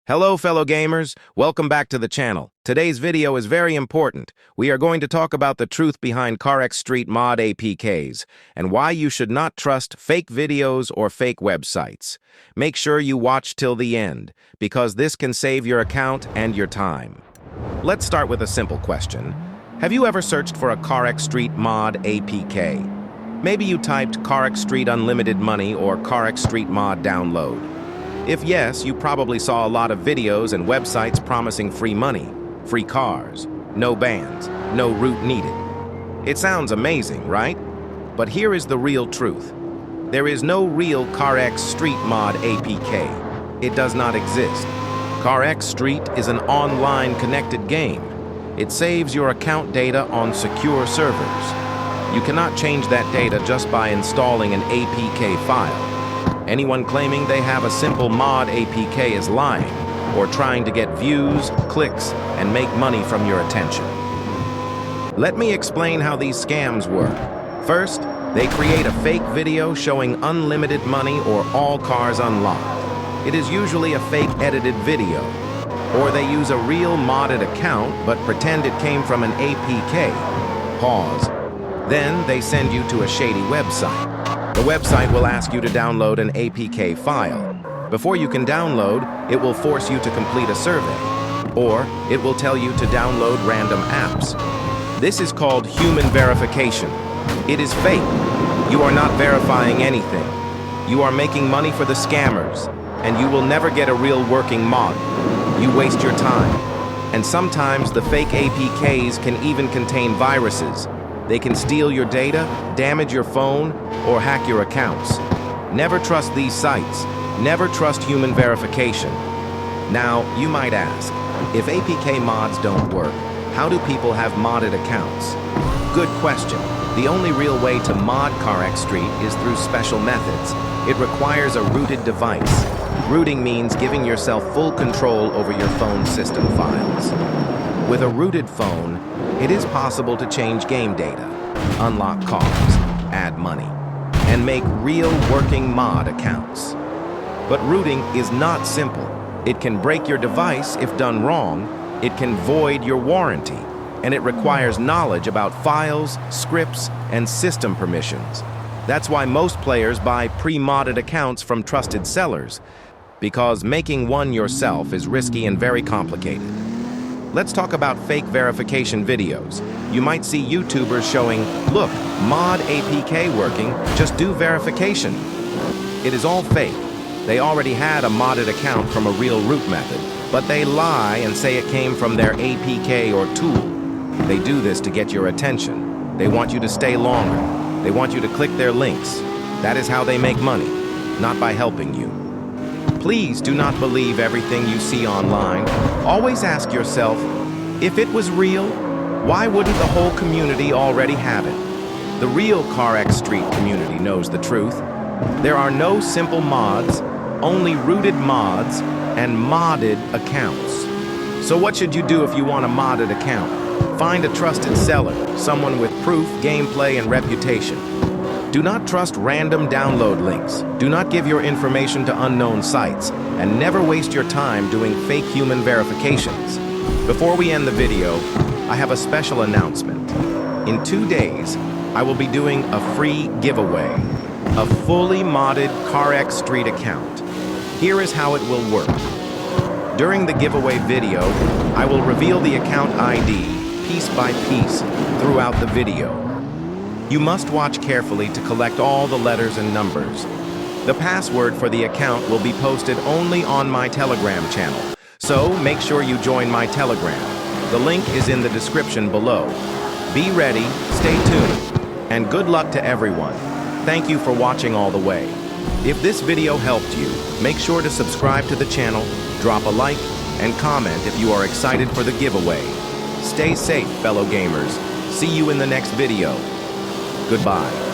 Hello, fellow gamers. Welcome back to the channel. Today's video is very important. We are going to talk about the truth behind CarX Street mod APKs and why you should not trust fake videos or fake websites. Make sure you watch till the end, because this can save your account and your time. Let's start with a simple question. Have you ever searched for a CarX Street mod APK? Maybe you typed CarX Street Unlimited Money or CarX Street mod download. If yes, you probably saw a lot of videos and websites promising free money, free cars, no bans, no route needed. It sounds amazing, right? But here is the real truth. There is no real CarX Street mod APK. It does not exist. CarX Street is an online connected game. It saves your account data on secure servers. You cannot change that data just by installing an APK file. Anyone claiming they have a simple mod APK is lying or trying to get views, clicks, and make money from your attention. Let me explain how these scams work. First, they create a fake video showing unlimited money or all cars unlocked. It is usually a fake edited video. Or they use a real modded account but pretend it came from an APK. Pause. Then they send you to a shady website. The website will ask you to download an APK file. Before you can download, it will force you to complete a survey, or it will tell you to download random apps. This is called human verification. It is fake. You are not verifying anything. You are making money for the scammers, and you will never get a real working mod. You waste your time. And sometimes the fake APKs can even contain viruses. They can steal your data, damage your phone, or hack your accounts. Never trust these sites. Never trust human verification. Now, you might ask, if APK mods don't work, how do people have modded accounts? Good question. The only real way to mod CarX Street is through special methods. It requires a rooted device. Rooting means giving yourself full control over your phone's system files. With a rooted phone, it is possible to change game data, unlock cars, add money, and make real working mod accounts. But rooting is not simple. It can break your device if done wrong, it can void your warranty, and it requires knowledge about files, scripts, and system permissions. That's why most players buy pre-modded accounts from trusted sellers, because making one yourself is risky and very complicated. Let's talk about fake verification videos. You might see YouTubers showing, look, mod APK working, just do verification. It is all fake. They already had a modded account from a real root method, but they lie and say it came from their APK or tool. They do this to get your attention. They want you to stay longer. They want you to click their links. That is how they make money, not by helping you. Please do not believe everything you see online. Always ask yourself, if it was real, why wouldn't the whole community already have it? The real CarX Street community knows the truth. There are no simple mods, only rooted mods and modded accounts. So what should you do if you want a modded account? Find a trusted seller, someone with proof, gameplay, and reputation. Do not trust random download links. Do not give your information to unknown sites, and never waste your time doing fake human verifications. Before we end the video, I have a special announcement. In 2 days, I will be doing a free giveaway, a fully modded CarX Street account. Here is how it will work. During the giveaway video, I will reveal the account ID piece by piece throughout the video. You must watch carefully to collect all the letters and numbers. The password for the account will be posted only on my Telegram channel, so make sure you join my Telegram. The link is in the description below. Be ready, stay tuned, and good luck to everyone. Thank you for watching all the way. If this video helped you, make sure to subscribe to the channel, drop a like, and comment if you are excited for the giveaway. Stay safe, fellow gamers. See you in the next video. Goodbye.